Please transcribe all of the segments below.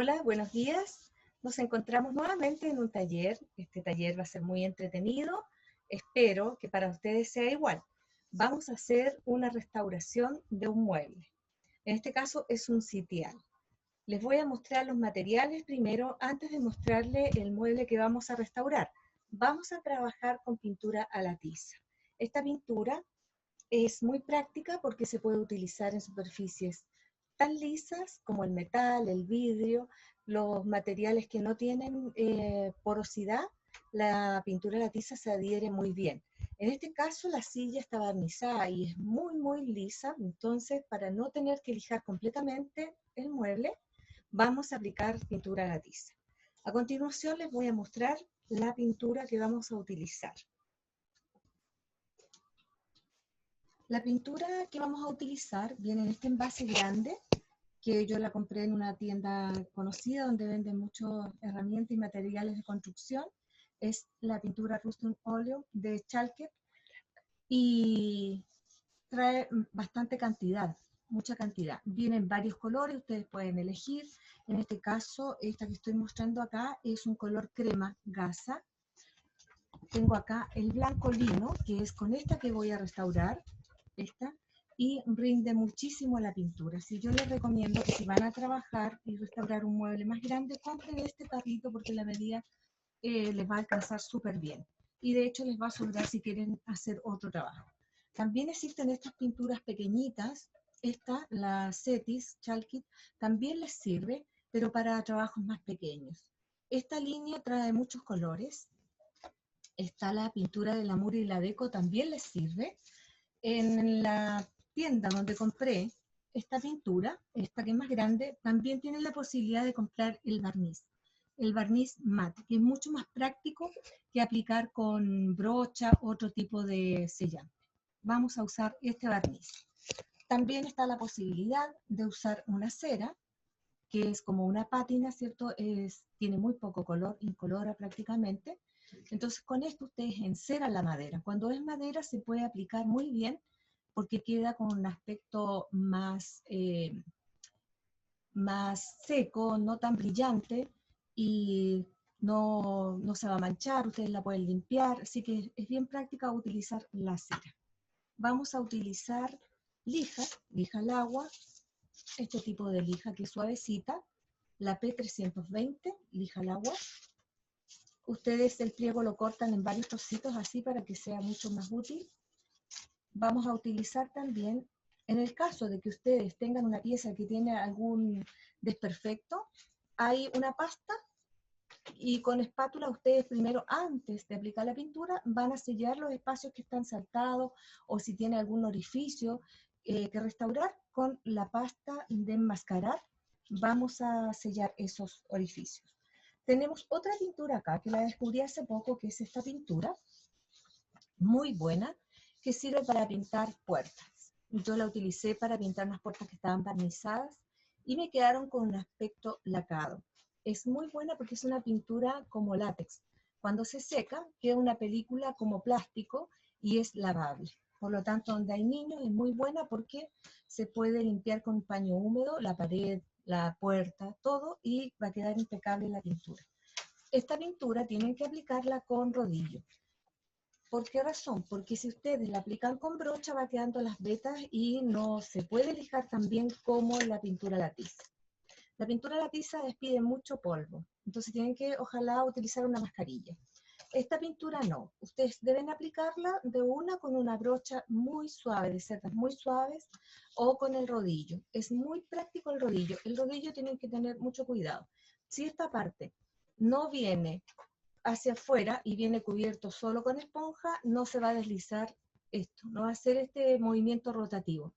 Hola, buenos días. Nos encontramos nuevamente en un taller. Este taller va a ser muy entretenido. Espero que para ustedes sea igual. Vamos a hacer una restauración de un mueble. En este caso es un sitial. Les voy a mostrar los materiales primero antes de mostrarle el mueble que vamos a restaurar. Vamos a trabajar con pintura a la tiza. Esta pintura es muy práctica porque se puede utilizar en superficies tan lisas como el metal, el vidrio, los materiales que no tienen porosidad. La pintura a la tiza se adhiere muy bien. En este caso la silla está barnizada y es muy lisa, entonces para no tener que lijar completamente el mueble, vamos a aplicar pintura a la tiza. A continuación les voy a mostrar la pintura que vamos a utilizar. La pintura que vamos a utilizar viene en este envase grande, que yo la compré en una tienda conocida donde venden muchas herramientas y materiales de construcción. Es la pintura Rustum Óleo de Chalker y trae bastante cantidad, mucha cantidad. Vienen varios colores, ustedes pueden elegir. En este caso, esta que estoy mostrando acá es un color crema gasa. Tengo acá el blanco lino, que es con esta que voy a restaurar, esta, y rinde muchísimo la pintura. Si yo les recomiendo que si van a trabajar y restaurar un mueble más grande, compren este tarrito porque la medida les va a alcanzar súper bien. Y de hecho les va a sobrar si quieren hacer otro trabajo. También existen estas pinturas pequeñitas. Esta, la Cetis Chalkit, también les sirve, pero para trabajos más pequeños. Esta línea trae muchos colores. Está la pintura de la Muri y la Deco, también les sirve. En la tienda donde compré esta pintura, esta que es más grande, también tienen la posibilidad de comprar el barniz mate, que es mucho más práctico que aplicar con brocha, otro tipo de sellante. Vamos a usar este barniz. También está la posibilidad de usar una cera, que es como una pátina, ¿cierto? Tiene muy poco color, incolora prácticamente. Entonces con esto ustedes enceran la madera. Cuando es madera se puede aplicar muy bien porque queda con un aspecto más seco, no tan brillante y no se va a manchar, ustedes la pueden limpiar, así que es bien práctica utilizar la cera. Vamos a utilizar lija al agua, este tipo de lija que es suavecita, la P320, lija al agua. Ustedes el pliego lo cortan en varios trocitos así para que sea mucho más útil. Vamos a utilizar también, en el caso de que ustedes tengan una pieza que tiene algún desperfecto, hay una pasta y con espátula ustedes primero, antes de aplicar la pintura, van a sellar los espacios que están saltados o si tiene algún orificio que restaurar con la pasta de enmascarar, vamos a sellar esos orificios. Tenemos otra pintura acá que la descubrí hace poco, que es esta pintura, muy buena, que sirve para pintar puertas. Yo la utilicé para pintar unas puertas que estaban barnizadas y me quedaron con un aspecto lacado. Es muy buena porque es una pintura como látex. Cuando se seca, queda una película como plástico y es lavable. Por lo tanto, donde hay niños es muy buena porque se puede limpiar con un paño húmedo, la pared, la puerta, todo, y va a quedar impecable la pintura. Esta pintura tienen que aplicarla con rodillo. ¿Por qué razón? Porque si ustedes la aplican con brocha va quedando las vetas y no se puede lijar tan bien como la pintura a la tiza. La pintura a la tiza despide mucho polvo, entonces tienen que ojalá utilizar una mascarilla. Esta pintura no, ustedes deben aplicarla de una con una brocha muy suave, de cerdas muy suaves, o con el rodillo. Es muy práctico el rodillo tienen que tener mucho cuidado. Si esta parte no viene hacia afuera y viene cubierto solo con esponja, no se va a deslizar esto, no va a hacer este movimiento rotativo.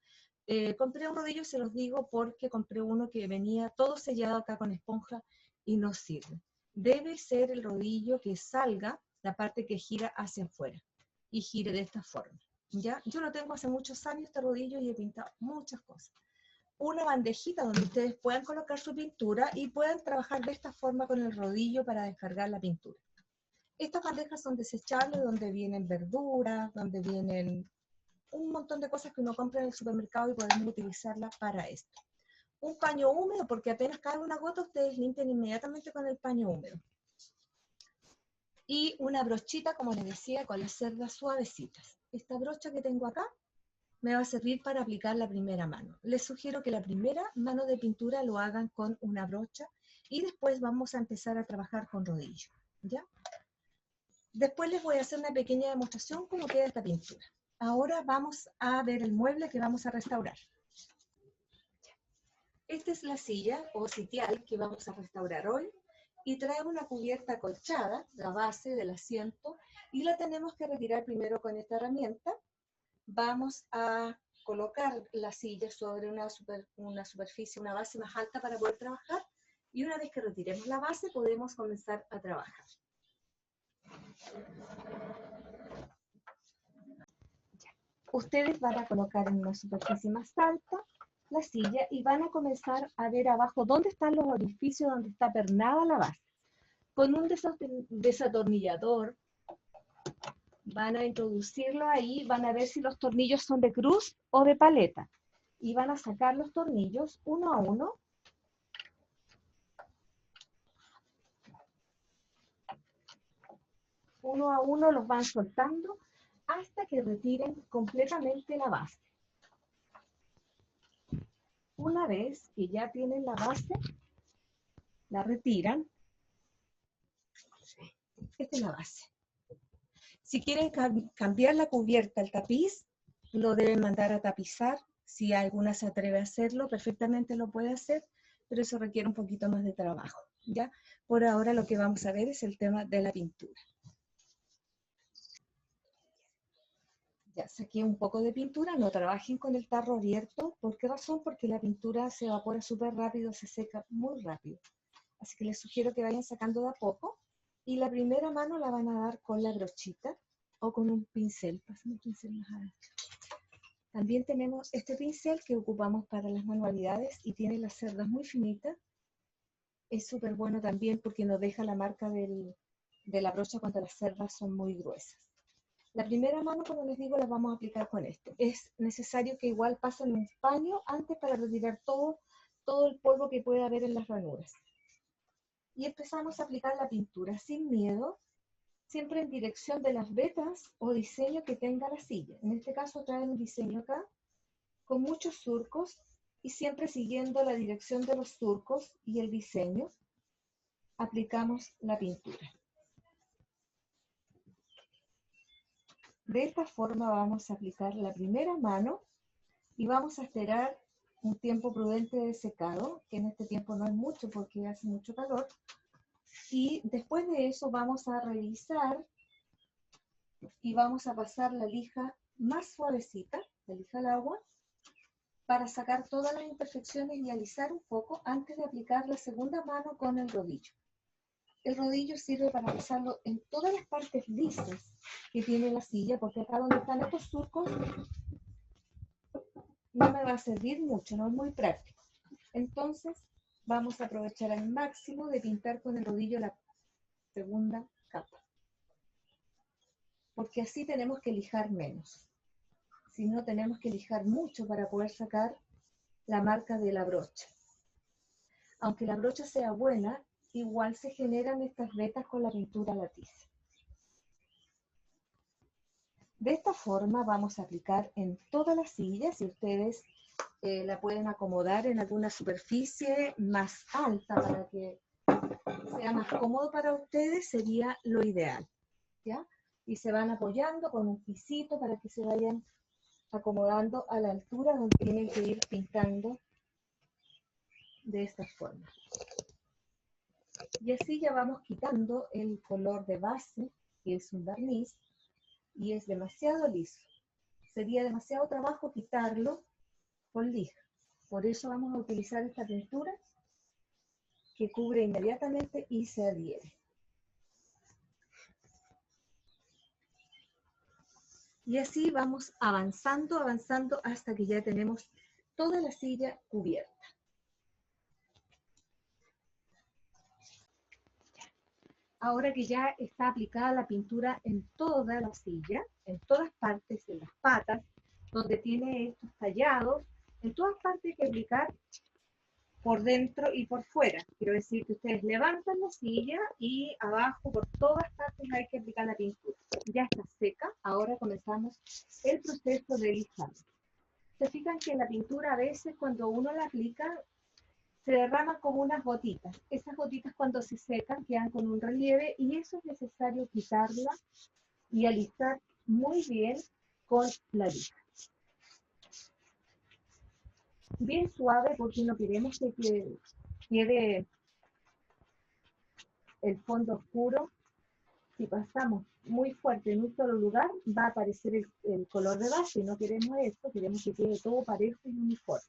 Compré un rodillo, se los digo, porque compré uno que venía todo sellado acá con esponja y no sirve. Debe ser el rodillo que salga la parte que gira hacia afuera y gire de esta forma. ¿Ya? Yo lo tengo hace muchos años este rodillo y he pintado muchas cosas. Una bandejita donde ustedes puedan colocar su pintura y puedan trabajar de esta forma con el rodillo para descargar la pintura. Estas bandejas son desechables, donde vienen verduras, donde vienen un montón de cosas que uno compra en el supermercado y podemos utilizarlas para esto. un paño húmedo, porque apenas cae una gota, ustedes limpian inmediatamente con el paño húmedo. Y una brochita, como les decía, con las cerdas suavecitas. Esta brocha que tengo acá me va a servir para aplicar la primera mano. Les sugiero que la primera mano de pintura lo hagan con una brocha y después vamos a empezar a trabajar con rodillo, ¿ya? Después les voy a hacer una pequeña demostración cómo queda esta pintura. Ahora vamos a ver el mueble que vamos a restaurar. Esta es la silla o sitial que vamos a restaurar hoy y trae una cubierta acolchada, la base del asiento, y la tenemos que retirar primero con esta herramienta. Vamos a colocar la silla sobre una superficie, una base más alta para poder trabajar, y una vez que retiremos la base podemos comenzar a trabajar. Ustedes van a colocar en una superficie más alta la silla y van a comenzar a ver abajo dónde están los orificios, donde está pernada la base. Con un desatornillador van a introducirlo ahí, van a ver si los tornillos son de cruz o de paleta. Y van a sacar los tornillos uno a uno. Uno a uno los van soltando hasta que retiren completamente la base. Una vez que ya tienen la base, la retiran. Esta es la base. Si quieren cambiar la cubierta, el tapiz, lo deben mandar a tapizar. Si alguna se atreve a hacerlo, perfectamente lo puede hacer, pero eso requiere un poquito más de trabajo, ¿ya? Por ahora lo que vamos a ver es el tema de la pintura. Ya saqué un poco de pintura, no trabajen con el tarro abierto. ¿Por qué razón? Porque la pintura se evapora súper rápido, se seca muy rápido. Así que les sugiero que vayan sacando de a poco. Y la primera mano la van a dar con la brochita o con un pincel. Pásame el pincel más adentro. También tenemos este pincel que ocupamos para las manualidades y tiene las cerdas muy finitas. Es súper bueno también porque no deja la marca de la brocha cuando las cerdas son muy gruesas. La primera mano, como les digo, la vamos a aplicar con esto. Es necesario que igual pasen un paño antes para retirar todo el polvo que puede haber en las ranuras. Y empezamos a aplicar la pintura sin miedo, siempre en dirección de las vetas o diseño que tenga la silla. En este caso trae un diseño acá, con muchos surcos, y siempre siguiendo la dirección de los surcos y el diseño, aplicamos la pintura. De esta forma vamos a aplicar la primera mano y vamos a esperar un tiempo prudente de secado, que en este tiempo no es mucho porque hace mucho calor. Y después de eso vamos a revisar y vamos a pasar la lija más suavecita, la lija al agua, para sacar todas las imperfecciones y alisar un poco antes de aplicar la segunda mano con el rodillo. El rodillo sirve para pasarlo en todas las partes lisas que tiene la silla, porque acá donde están estos surcos no me va a servir mucho, no es muy práctico. Entonces vamos a aprovechar al máximo de pintar con el rodillo la segunda capa, porque así tenemos que lijar menos. Si no, tenemos que lijar mucho para poder sacar la marca de la brocha. Aunque la brocha sea buena, igual se generan estas vetas con la pintura a la tiza. De esta forma vamos a aplicar en toda la silla. Si ustedes la pueden acomodar en alguna superficie más alta para que sea más cómodo para ustedes, sería lo ideal, ¿ya? Y se van apoyando con un pisito para que se vayan acomodando a la altura donde tienen que ir pintando de esta forma. Y así ya vamos quitando el color de base, que es un barniz, y es demasiado liso. Sería demasiado trabajo quitarlo con lija. Por eso vamos a utilizar esta pintura que cubre inmediatamente y se adhiere. Y así vamos avanzando hasta que ya tenemos toda la silla cubierta. Ahora que ya está aplicada la pintura en toda la silla, en todas partes, en las patas, donde tiene estos tallados, en todas partes hay que aplicar por dentro y por fuera. Quiero decir que ustedes levantan la silla y abajo por todas partes hay que aplicar la pintura. Ya está seca, ahora comenzamos el proceso de lisado. Se fijan que la pintura a veces cuando uno la aplica se derrama como unas gotitas. Esas gotitas cuando se secan quedan con un relieve y eso es necesario quitarla y alisar muy bien con la lija. Bien suave porque no queremos que quede el fondo oscuro. Si pasamos muy fuerte en un solo lugar, va a aparecer el color de base y no queremos eso, queremos que quede todo parejo y uniforme.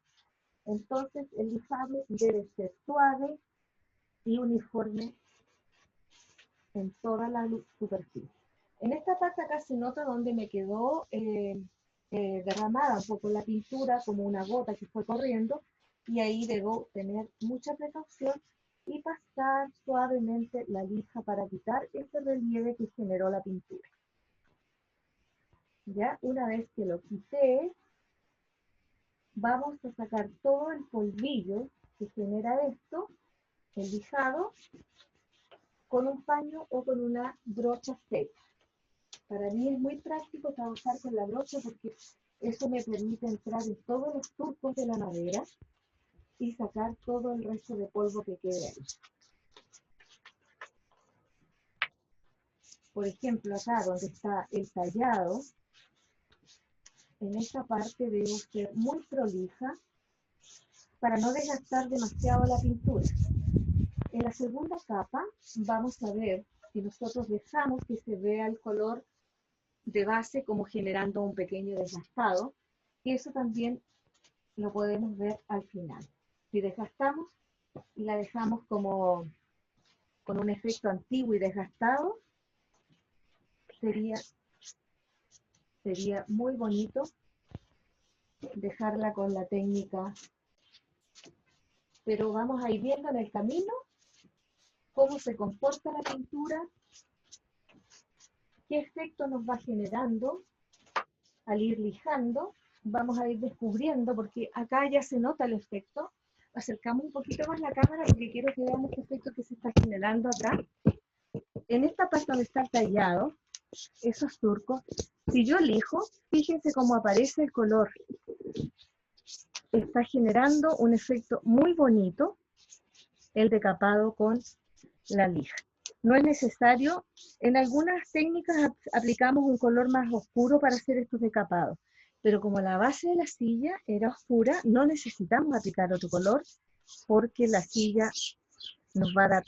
Entonces el lisado debe ser suave y uniforme en toda la superficie. En esta parte acá se nota donde me quedó derramada un poco la pintura, como una gota que fue corriendo, y ahí debo tener mucha precaución y pasar suavemente la lija para quitar ese relieve que generó la pintura. Ya, una vez que lo quité, vamos a sacar todo el polvillo que genera esto, el lijado, con un paño o con una brocha seca. Para mí es muy práctico trabajar con la brocha porque eso me permite entrar en todos los surcos de la madera y sacar todo el resto de polvo que quede ahí. Por ejemplo, acá donde está el tallado, en esta parte debo ser muy prolija para no desgastar demasiado la pintura. En la segunda capa vamos a ver si nosotros dejamos que se vea el color de base como generando un pequeño desgastado, y eso también lo podemos ver al final. Si desgastamos y la dejamos como con un efecto antiguo y desgastado, sería muy bonito dejarla con la técnica, pero vamos a ir viendo en el camino cómo se comporta la pintura, qué efecto nos va generando al ir lijando. Vamos a ir descubriendo, porque acá ya se nota el efecto. Acercamos un poquito más la cámara porque quiero que veamos el efecto que se está generando acá. En esta parte donde está tallado, esos surcos, si yo lijo, fíjense cómo aparece el color. Está generando un efecto muy bonito el decapado con la lija. No es necesario, en algunas técnicas aplicamos un color más oscuro para hacer estos decapados, pero como la base de la silla era oscura, no necesitamos aplicar otro color porque la silla nos va a dar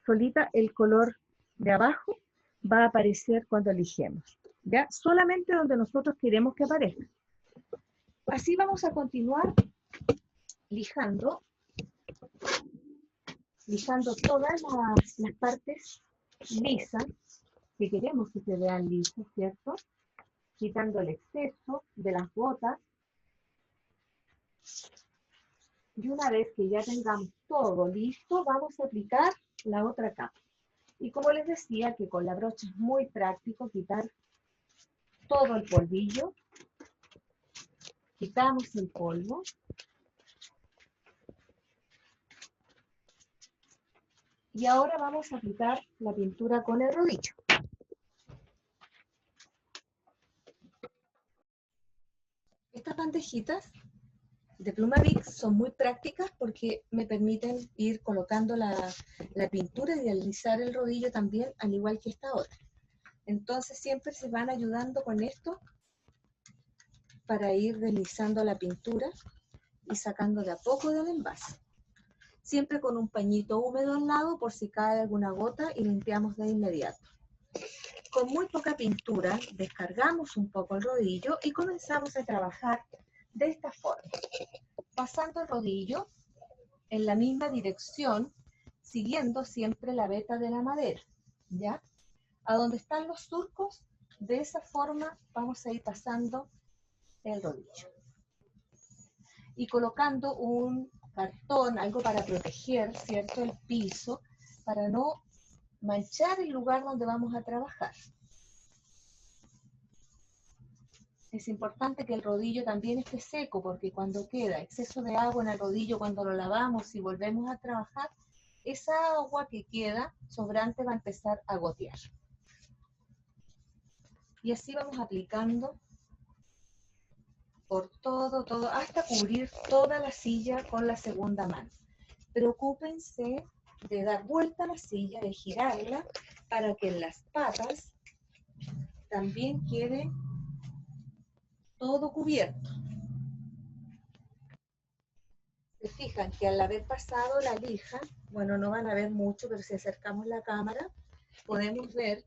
solita el color de abajo, va a aparecer cuando lijemos, ¿ya? Solamente donde nosotros queremos que aparezca. Así vamos a continuar lijando todas las partes lisas que queremos que se vean lisas, ¿cierto? Quitando el exceso de las gotas. Y una vez que ya tengamos todo listo, vamos a aplicar la otra capa. Y como les decía, que con la brocha es muy práctico quitar todo el polvillo. Quitamos el polvo. Y ahora vamos a aplicar la pintura con el rodillo. Estas bandejitas de Plumavix son muy prácticas porque me permiten ir colocando la pintura y deslizar el rodillo también, al igual que esta otra. Entonces siempre se van ayudando con esto para ir deslizando la pintura y sacando de a poco del envase. Siempre con un pañito húmedo al lado por si cae alguna gota y limpiamos de inmediato. Con muy poca pintura descargamos un poco el rodillo y comenzamos a trabajar de esta forma, pasando el rodillo en la misma dirección, siguiendo siempre la veta de la madera, ¿ya? A donde están los surcos, de esa forma vamos a ir pasando el rodillo. Y colocando un cartón, algo para proteger, ¿cierto?, el piso, para no manchar el lugar donde vamos a trabajar. es importante que el rodillo también esté seco, porque cuando queda exceso de agua en el rodillo, cuando lo lavamos y volvemos a trabajar, esa agua que queda sobrante va a empezar a gotear. Y así vamos aplicando por todo, hasta cubrir toda la silla con la segunda mano. Preocúpense de dar vuelta a la silla, de girarla, para que en las patas también quede todo cubierto. Se fijan que al haber pasado la lija, bueno, no van a ver mucho, pero si acercamos la cámara, podemos ver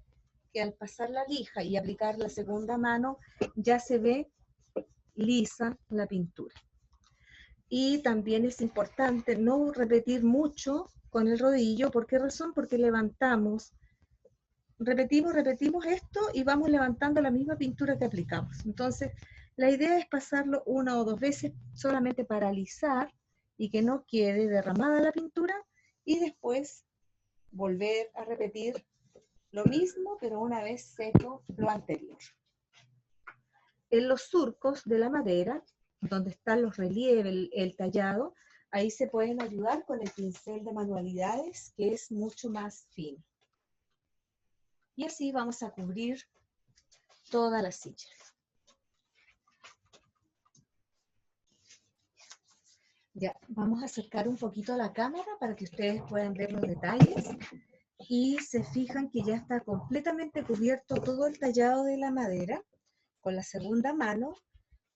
que al pasar la lija y aplicar la segunda mano, ya se ve lisa la pintura. Y también es importante no repetir mucho con el rodillo. ¿Por qué razón? Porque levantamos, repetimos esto y vamos levantando la misma pintura que aplicamos. Entonces, la idea es pasarlo una o dos veces solamente para alisar y que no quede derramada la pintura, y después volver a repetir lo mismo, pero una vez seco lo anterior. En los surcos de la madera, donde están los relieves, el tallado, ahí se pueden ayudar con el pincel de manualidades, que es mucho más fino. Y así vamos a cubrir toda la silla. Ya, vamos a acercar un poquito la cámara para que ustedes puedan ver los detalles. Y se fijan que ya está completamente cubierto todo el tallado de la madera con la segunda mano,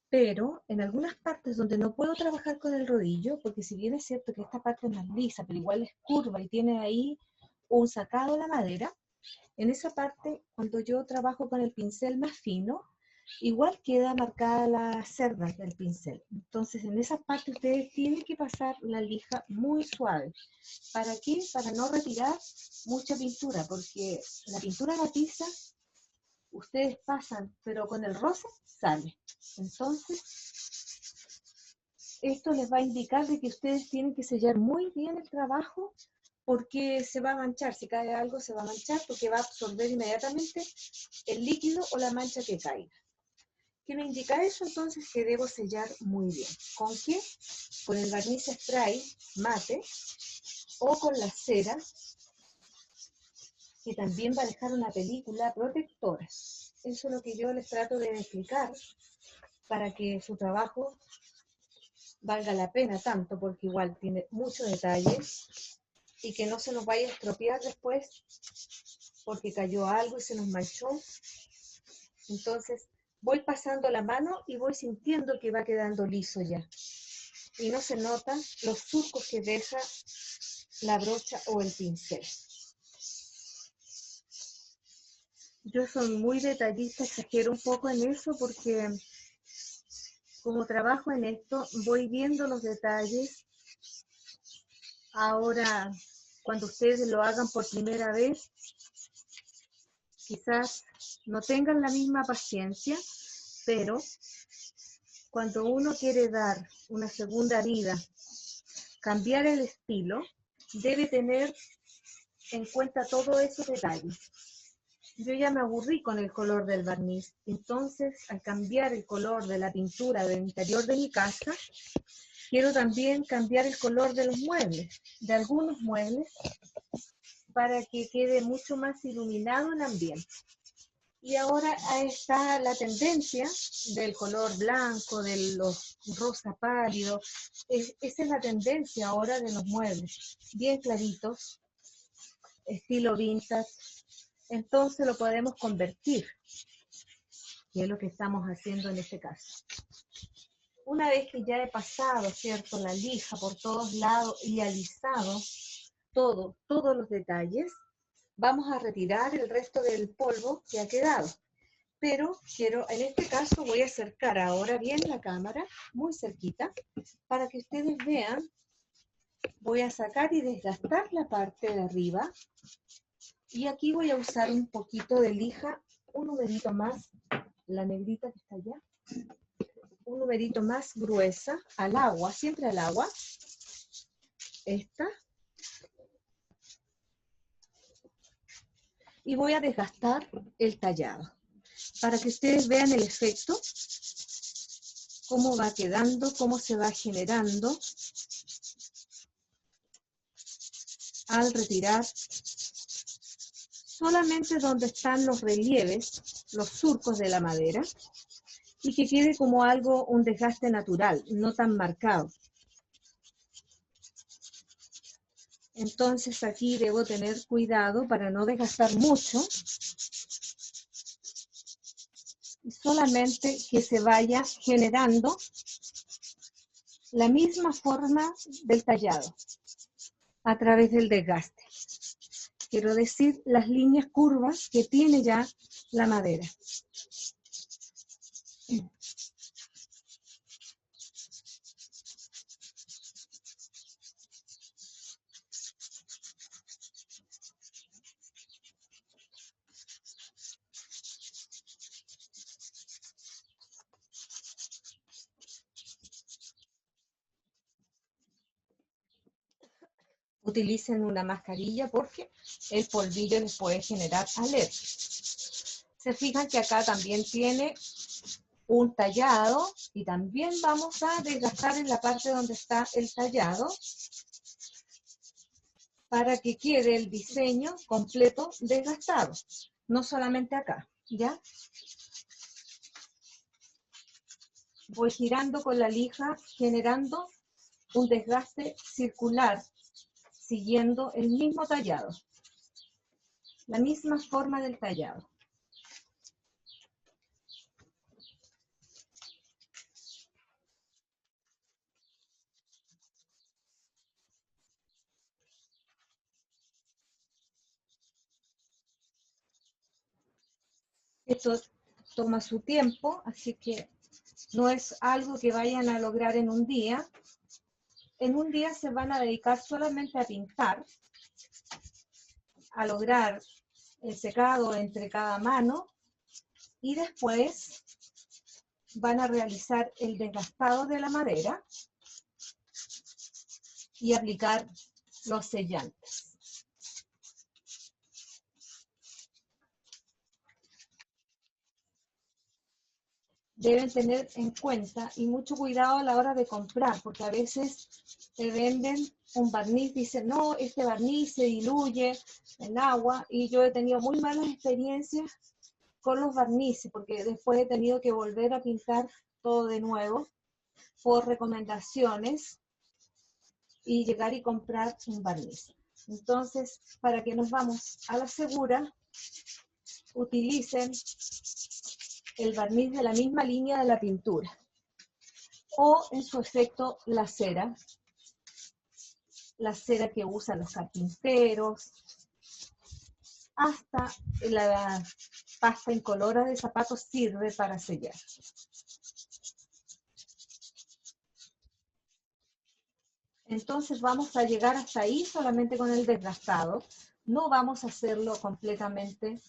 pero en algunas partes donde no puedo trabajar con el rodillo, porque si bien es cierto que esta parte es más lisa, pero igual es curva y tiene ahí un sacado la madera, en esa parte, cuando yo trabajo con el pincel más fino, igual queda marcada la cerda del pincel. Entonces, en esa parte ustedes tienen que pasar la lija muy suave. ¿Para qué? Para no retirar mucha pintura, porque la pintura la tiza ustedes pasan, pero con el roce sale. Entonces, esto les va a indicar de que ustedes tienen que sellar muy bien el trabajo, porque se va a manchar. Si cae algo se va a manchar, porque va a absorber inmediatamente el líquido o la mancha que caiga. ¿Qué me indica eso? Entonces que debo sellar muy bien. ¿Con qué? Con el barniz spray mate o con la cera, que también va a dejar una película protectora. Eso es lo que yo les trato de explicar para que su trabajo valga la pena tanto, porque igual tiene mucho detalle, y que no se nos vaya a estropear después porque cayó algo y se nos manchó. Entonces voy pasando la mano y voy sintiendo que va quedando liso ya, y no se notan los surcos que deja la brocha o el pincel. Yo soy muy detallista, exagero un poco en eso, porque como trabajo en esto, voy viendo los detalles. Ahora, cuando ustedes lo hagan por primera vez, quizás no tengan la misma paciencia, pero cuando uno quiere dar una segunda vida, cambiar el estilo, debe tener en cuenta todos esos detalles. Yo ya me aburrí con el color del barniz, entonces al cambiar el color de la pintura del interior de mi casa, quiero también cambiar el color de los muebles, de algunos muebles, para que quede mucho más iluminado el ambiente. Y ahora está la tendencia del color blanco, de los rosa pálido. Esa es la tendencia ahora de los muebles, bien claritos, estilo vintage. Entonces lo podemos convertir, que es lo que estamos haciendo en este caso. Una vez que ya he pasado, ¿cierto?, la lija por todos lados y alisado todos los detalles, vamos a retirar el resto del polvo que ha quedado. Pero en este caso voy a acercar ahora bien la cámara, muy cerquita, para que ustedes vean. Voy a sacar y desgastar la parte de arriba. Y aquí voy a usar un poquito de lija, un numerito más, la negrita que está allá, un numerito más gruesa, al agua, siempre al agua. Esta. Y voy a desgastar el tallado. para que ustedes vean el efecto, cómo va quedando, cómo se va generando al retirar solamente donde están los relieves, los surcos de la madera, y que quede como algo, un desgaste natural, no tan marcado. Entonces aquí debo tener cuidado para no desgastar mucho, y solamente que se vaya generando la misma forma del tallado a través del desgaste. Quiero decir, las líneas curvas que tiene ya la madera. Utilicen una mascarilla porque el polvillo les puede generar alergia. Se fijan que acá también tiene un tallado y también vamos a desgastar en la parte donde está el tallado para que quede el diseño completo desgastado, no solamente acá, ¿ya? Voy girando con la lija, generando un desgaste circular, siguiendo el mismo tallado, la misma forma del tallado. Esto toma su tiempo, así que no es algo que vayan a lograr en un día. En un día se van a dedicar solamente a pintar, a lograr el secado entre cada mano y después van a realizar el desgastado de la madera y aplicar los sellantes. Deben tener en cuenta y mucho cuidado a la hora de comprar, porque a veces te venden un barniz, dicen, no, este barniz se diluye en agua, y yo he tenido muy malas experiencias con los barnices, porque después he tenido que volver a pintar todo de nuevo por recomendaciones y llegar y comprar un barniz. Entonces, para que nos vamos a la segura, utilicen el barniz de la misma línea de la pintura o en su efecto la cera que usan los carpinteros, hasta la pasta incolora de zapatos sirve para sellar. Entonces vamos a llegar hasta ahí solamente con el desgastado, no vamos a hacerlo completamente.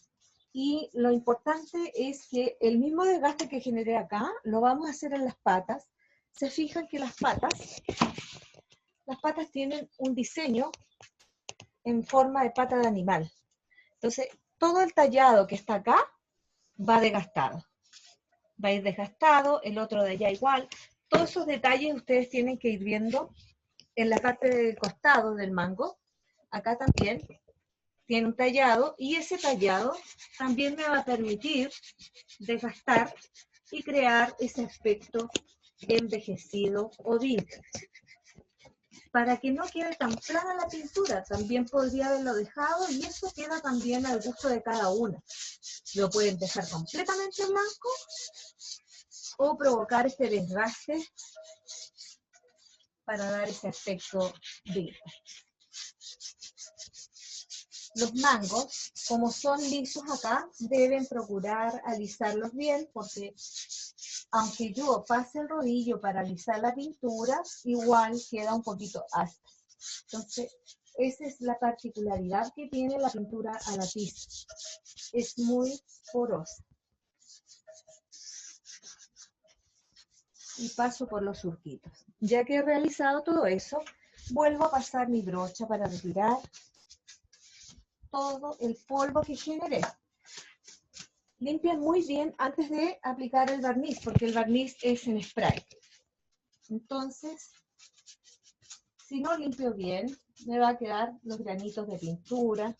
Y lo importante es que el mismo desgaste que generé acá, lo vamos a hacer en las patas. Se fijan que las patas tienen un diseño en forma de pata de animal. Entonces, todo el tallado que está acá va desgastado. Va a ir desgastado, el otro de allá igual. Todos esos detalles ustedes tienen que ir viendo en la parte del costado del mango. Acá también tiene un tallado, y ese tallado también me va a permitir desgastar y crear ese aspecto envejecido o vintage. Para que no quede tan plana la pintura, también podría haberlo dejado, y eso queda también al gusto de cada una. Lo pueden dejar completamente blanco o provocar este desgaste para dar ese aspecto vintage. Los mangos, como son lisos acá, deben procurar alisarlos bien, porque aunque yo pase el rodillo para alisar la pintura, igual queda un poquito áspero. Entonces, esa es la particularidad que tiene la pintura a la tiza. Es muy porosa. Y paso por los surquitos. Ya que he realizado todo eso, vuelvo a pasar mi brocha para retirar todo el polvo que generé. Limpian muy bien antes de aplicar el barniz, porque el barniz es en spray. Entonces, si no limpio bien, me va a quedar los granitos de pintura.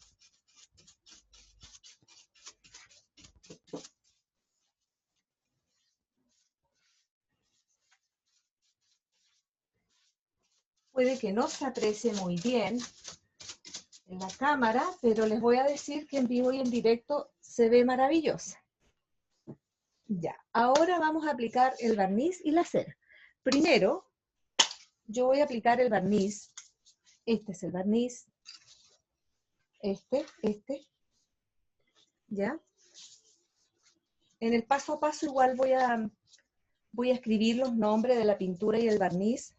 Puede que no se aprecie muy bien en la cámara, pero les voy a decir que en vivo y en directo se ve maravillosa. Ya, ahora vamos a aplicar el barniz y la cera. Primero, yo voy a aplicar el barniz. Este es el barniz. Este, ¿ya? En el paso a paso igual voy a escribir los nombres de la pintura y el barniz.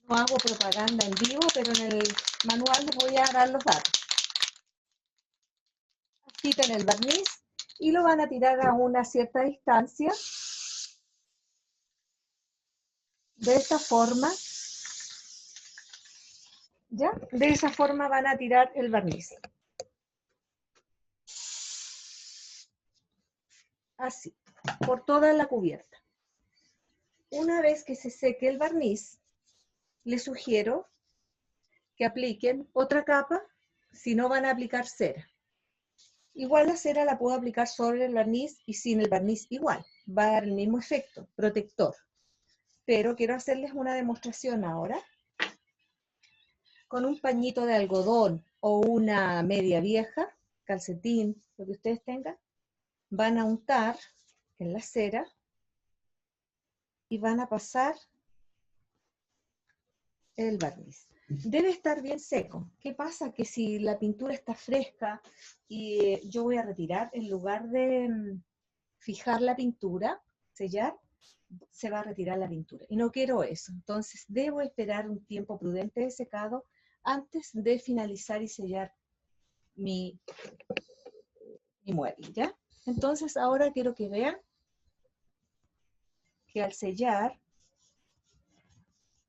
No hago propaganda en vivo, pero en el manual les voy a dar los datos. Quitan el barniz y lo van a tirar a una cierta distancia. De esta forma, ¿ya? De esa forma van a tirar el barniz. Así, por toda la cubierta. Una vez que se seque el barniz, les sugiero que apliquen otra capa si no van a aplicar cera. Igual la cera la puedo aplicar sobre el barniz y sin el barniz igual. Va a dar el mismo efecto, protector. Pero quiero hacerles una demostración ahora. Con un pañito de algodón o una media vieja, calcetín, lo que ustedes tengan, van a untar en la cera y van a pasar el barniz. Debe estar bien seco. ¿Qué pasa? Que si la pintura está fresca y yo voy a retirar, en lugar de fijar la pintura, sellar, se va a retirar la pintura. Y no quiero eso. Entonces debo esperar un tiempo prudente de secado antes de finalizar y sellar mi mueble, ¿ya? Entonces ahora quiero que vean que al sellar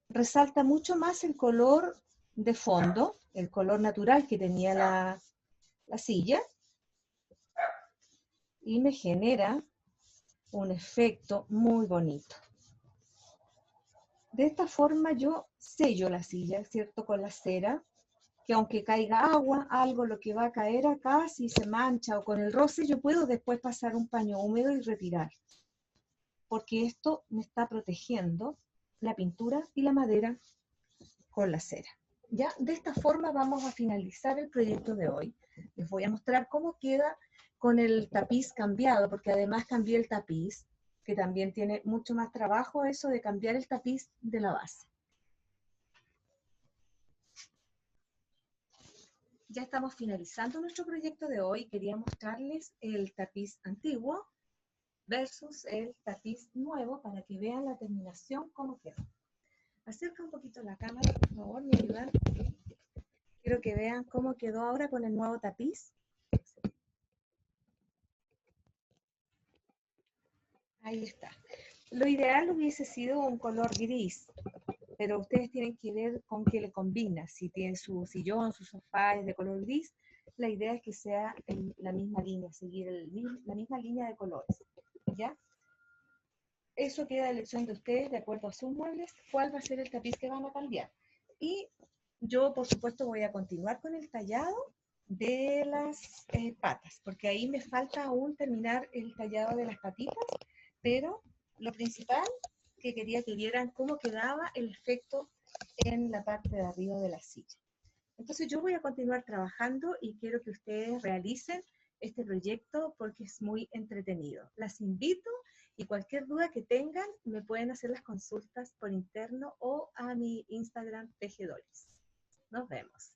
resalta mucho más el color de fondo, el color natural que tenía la silla, y me genera un efecto muy bonito. De esta forma yo sello la silla, ¿cierto? Con la cera, que aunque caiga agua, algo lo que va a caer acá, si se mancha o con el roce, yo puedo después pasar un paño húmedo y retirar. Porque esto me está protegiendo la pintura y la madera con la cera. Ya, de esta forma vamos a finalizar el proyecto de hoy. Les voy a mostrar cómo queda con el tapiz cambiado, porque además cambié el tapiz, que también tiene mucho más trabajo eso de cambiar el tapiz de la base. Ya estamos finalizando nuestro proyecto de hoy. Quería mostrarles el tapiz antiguo versus el tapiz nuevo para que vean la terminación, cómo quedó. Acerca un poquito la cámara, por favor, me ayudan. Quiero que vean cómo quedó ahora con el nuevo tapiz. Ahí está. Lo ideal hubiese sido un color gris, pero ustedes tienen que ver con qué le combina. Si tiene su sillón, su sofá es de color gris, la idea es que sea en la misma línea, seguir la misma línea de colores. ¿Ya? Eso queda a elección de ustedes, de acuerdo a sus muebles, cuál va a ser el tapiz que van a cambiar. Y yo, por supuesto, voy a continuar con el tallado de las patas, porque ahí me falta aún terminar el tallado de las patitas, pero lo principal que quería que vieran cómo quedaba el efecto en la parte de arriba de la silla. Entonces yo voy a continuar trabajando y quiero que ustedes realicen este proyecto porque es muy entretenido. Las invito y cualquier duda que tengan me pueden hacer las consultas por interno o a mi Instagram PGDolis. Nos vemos.